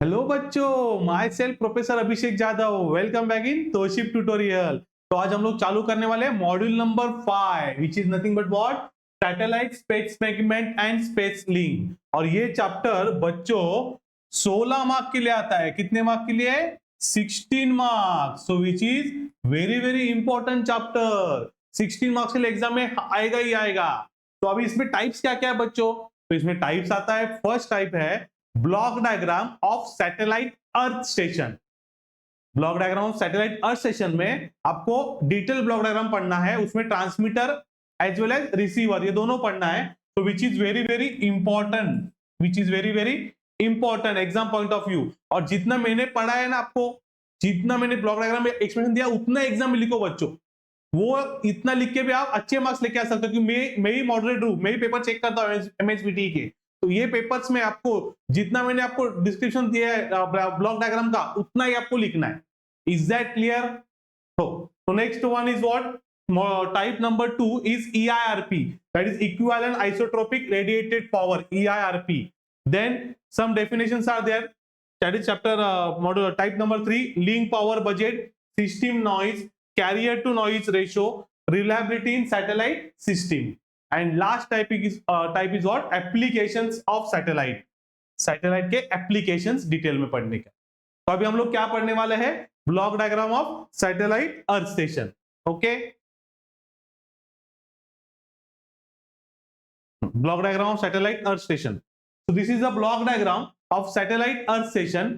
Hello बच्चों, myself professor Abhishek Jadhav, welcome back in तोशिप tutorial. तो आज हम लोग चालू करने वाले हैं module number 5 which is nothing but what, satellite space segment and space link. और ये चैप्टर बच्चों 16 मार्क के लिए आता है। कितने मार्क के लिए? 16 marks. So which is very very important chapter. 16 marks के लिए एग्जाम में आएगा ही आएगा। तो अभी इसमें टाइप्स क्या क्या है बच्चों? तो इसमें टाइप्स आता है, फर्स्ट टाइप है block diagram of satellite earth station. Block diagram of satellite earth station में आपको डिटेल ब्लॉक डायग्राम पढ़ना है, उसमें transmitter as well as receiver ये दोनों पढ़ना है। तो which is very very important, which is very very important exam point of view. और जितना मैंने पढ़ा है ना आपको, जितना मैंने ब्लॉक डायग्राम में एक्सप्लेनेशन दिया उतना एग्जाम में लिखो बच्चों। वो इतना लिख के भी आप अच्छे मार्क्स लेके आ सकते हो, क्योंकि मैं ही मॉडरेटर हूं, मैं ही पेपर चेक करता हूँ एमएचबीटी के। तो ये पेपर्स में आपको जितना मैंने आपको डिस्क्रिप्शन दिया है ब्लॉक डायग्राम का, उतना ही आपको लिखना है। Is that clear? तो next one is what? Type number 2 is EIRP, that is equivalent isotropic radiated power, EIRP. Then some definitions are there, that is chapter model type number 3, link power budget, system noise, carrier to noise ratio, reliability in satellite system. And last type is what? Applications of satellite. Satellite के applications detail में पढ़ने का। तो अभी हम लोग क्या पढ़ने वाले हैं? Block diagram of satellite earth station. Okay, block diagram of satellite earth station. तो this is the block diagram of satellite earth station.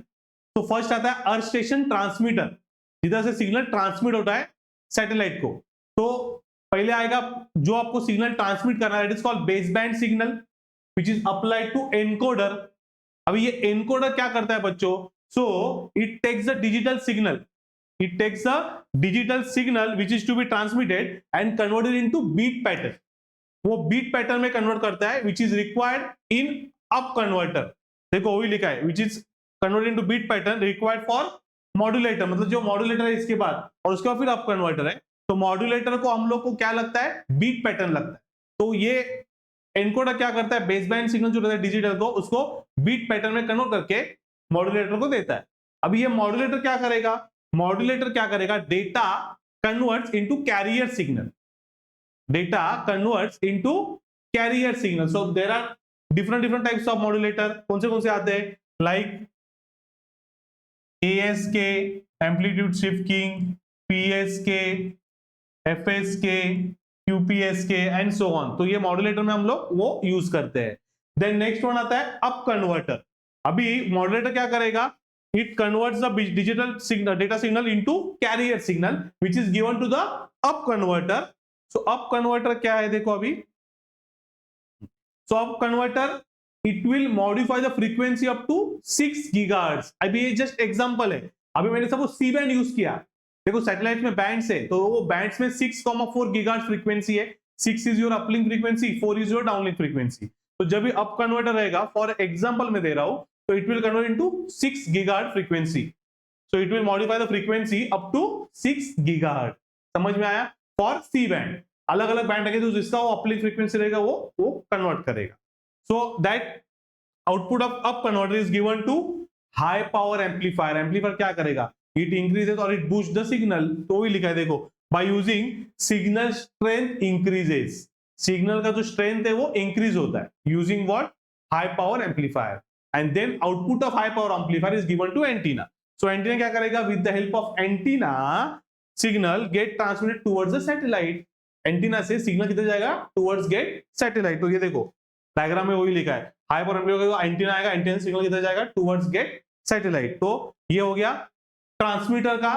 तो फर्स्ट आता है अर्थ स्टेशन ट्रांसमीटर, जिधर से सिग्नल ट्रांसमिट होता है सैटेलाइट को। तो पहले आएगा जो आपको सिग्नल ट्रांसमिट करना है, it is called base band signal which is applied to encoder. अभी ये एनकोडर क्या करता है बच्चों? So it takes the digital signal, it takes the digital signal which is to be transmitted and converted into bit pattern. वो bit pattern में convert करता है which is required in up converter. देखो वही लिखा है, which is converted into bit pattern required for modulator, मतलब जो मॉड्यूलेटर है इसके बाद, और उसके बाद फिर अप कन्वर्टर है। तो मॉड्यूलेटर को हम लोग को क्या लगता है? बीट पैटर्न लगता है। तो ये एनकोडर क्या करता है? बेस बैंड सिग्नल जो रहता है डिजिटल को, उसको बीट पैटर्न में कन्वर्ट करके मॉड्यूलेटर को देता है। अभी ये मॉड्यूलेटर क्या करेगा? मॉड्यूलेटर क्या करेगा? Data converts into carrier signal, data converts into carrier signal. So there are different types of modulator. कौन से आते हैं? Like ASK, amplitude shifting, PSK, FSK, QPSK and so on. तो ये मॉड्यूलेटर में हम लोग वो यूज करते हैं। देन नेक्स्ट वन आता है अप कन्वर्टर। अभी मॉड्यूलेटर क्या करेगा? It converts the digital signal, data signal into carrier signal, which is given to the up converter. So up converter क्या है? देखो अभी, so up converter it will modify the frequency up to 6 gigahertz. अभी ये just example है। अभी मैंने सब सी बैंड यूज किया। देखो सैटेलाइट में बैंड्स है, तो वो बैंड्स में 6,4 गीगाहर्ट्ज फ्रीक्वेंसी है। 6 is your uplink frequency, 4 is your downlink frequency. तो जब भी अप कन्वर्टर रहेगा, फॉर एग्जांपल में दे रहा हूं, तो it will convert into 6 gigahertz frequency. So it will modify the frequency up to 6 gigahertz. समझ में आया? फॉर सी बैंड अलग अलग बैंड रहेगा, तो जिसका वो अपलिंक फ्रीक्वेंसी रहेगा वो कन्वर्ट करेगा। So that output of up converter is given to high power amplifier. Amplifier क्या करेगा? इट इंक्रीजेस और इट बूस्ट द सिग्नल। तो भी लिखा है देखो, by using signal strength increases. Signal का जो स्ट्रेंथ है वो इंक्रीज होता है using what? High power amplifier. And then output of high power amplifier is given to antenna. So antenna क्या करेगा? With the help of antenna signal get transmitted towards the satellite. Antenna से signal किधर जाएगा? Towards get satellite. तो ये देखो diagram में वही लिखा है, हाई पावर एम्पलीफायर एंटीना आएगा, एंटीना से सिग्नल किधर जाएगा? Towards get satellite. तो ये हो गया ट्रांसमीटर का,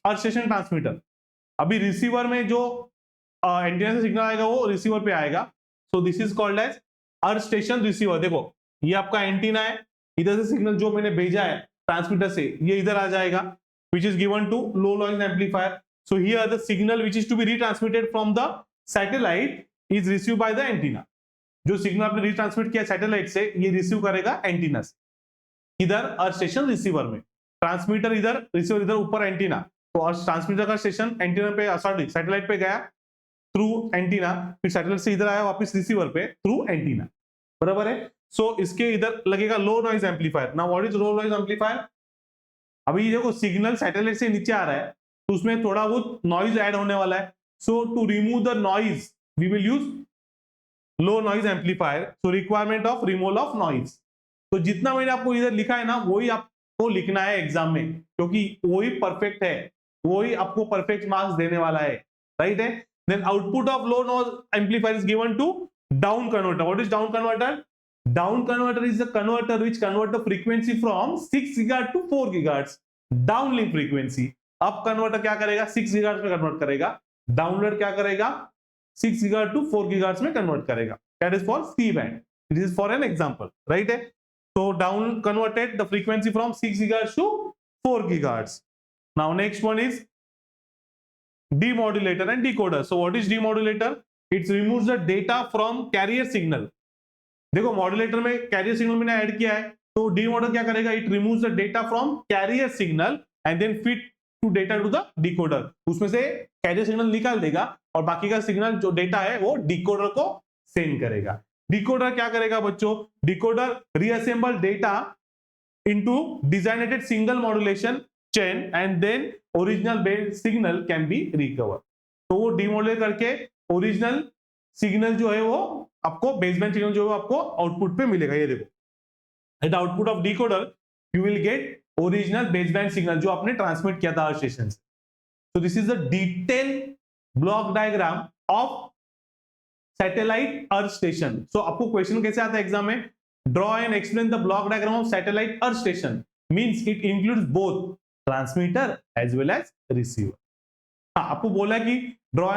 अर्थ स्टेशन ट्रांसमीटर। अभी रिसीवर में जो एंटीना से सिग्नल आएगा वो रिसीवर पे आएगा। So this is called as earth station receiver. देखो ये आपका एंटीना है, इधर से सिग्नल जो मैंने भेजा है ट्रांसमीटर से, ये इधर आ जाएगा, which is given to low noise amplifier. So here the signal which is to be retransmitted from the satellite is received by the antenna. जो सिग्नल आपने रिट्रांसमिट किया सैटेलाइट से, ये रिसीव करेगा एंटीना से। इधर अर्थ स्टेशन रिसीवर में, transmitter इधर, रिसीवर इधर, ऊपर एंटीना। तो अर्थ ट्रांसमीटर का स्टेशन एंटीना पे, सॉरी सैटेलाइट पे गया थ्रू एंटीना, फिर सैटेलाइट से इधर आया वापस रिसीवर पे थ्रू एंटीना। बराबर है? सो इसके इधर लगेगा low noise amplifier. Now what is low noise amplifier? अभी देखो सिग्नल सैटेलाइट से नीचे आ रहा है तो उसमें थोड़ा बहुत नॉइज ऐड होने वाला है। So to remove the noise we will use low noise amplifier. So requirement of removal of noise. तो जितना मैंने आपको इधर लिखा है ना वही आपको लिखना है एग्जाम में, क्योंकि वही परफेक्ट है, वही आपको परफेक्ट मार्क्स देने वाला है, राइट है। Then output of low noise amplifier is given to down converter. What is down converter? Down converter is the converter which convert the frequency from 6 GHz to 4 GHz downlink frequency। up converter क्या करेगा? 6 GHz में convert करेगा। Download क्या करेगा? 6 GHz to 4 GHz में convert करेगा। That is for C band. It is for an example, right? So down converted the frequency from 6 GHz to 4 GHz. Now next one is demodulator and decoder. So what is demodulator? It removes the data from carrier signal। देखो modulator में carrier signal मैंने add किया है, तो डीमोडर क्या करेगा? It removes the data from carrier signal and then feed to data to the decoder. उसमें से कैरियर सिग्नल निकाल देगा और बाकी का सिग्नल जो डेटा है वो डिकोडर को सेंड करेगा। डिकोडर क्या करेगा बच्चों? Decoder reassemble data into designated single modulation chain and then original base signal can be recover. तो वो डीमोडुलेट करके ओरिजिनल सिग्नल जो है वो आपको बेसबैंड सिग्नल जो है आपको आउटपुट पे मिलेगा। ये देखो at output of decoder you will get original baseband signal जो आपने ट्रांसमिट किया था अर्थ स्टेशन से। So this is the detail block diagram of satellite earth station. सो आपको क्वेश्चन कैसे आता है एग्जाम में? Draw and explain the block diagram of satellite earth station. Means it includes both transmitter as well as receiver. हाँ, आपको बोला कि draw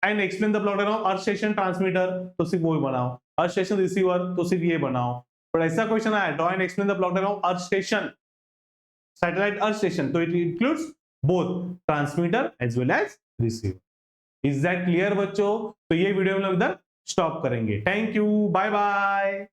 and explain the block diagram earth station transmitter, तो सिर्फ वो ही बनाओ। अर्थ स्टेशन रिसीवर, तो सिर्फ ये बनाओ। पर ऐसा क्वेश्चन आया draw and explain the block diagram earth station satellite earth station, तो it includes both transmitter as well as receiver. Is that clear बच्चों? तो ये वीडियो में लोग इधर स्टॉप करेंगे। Thank you, bye bye.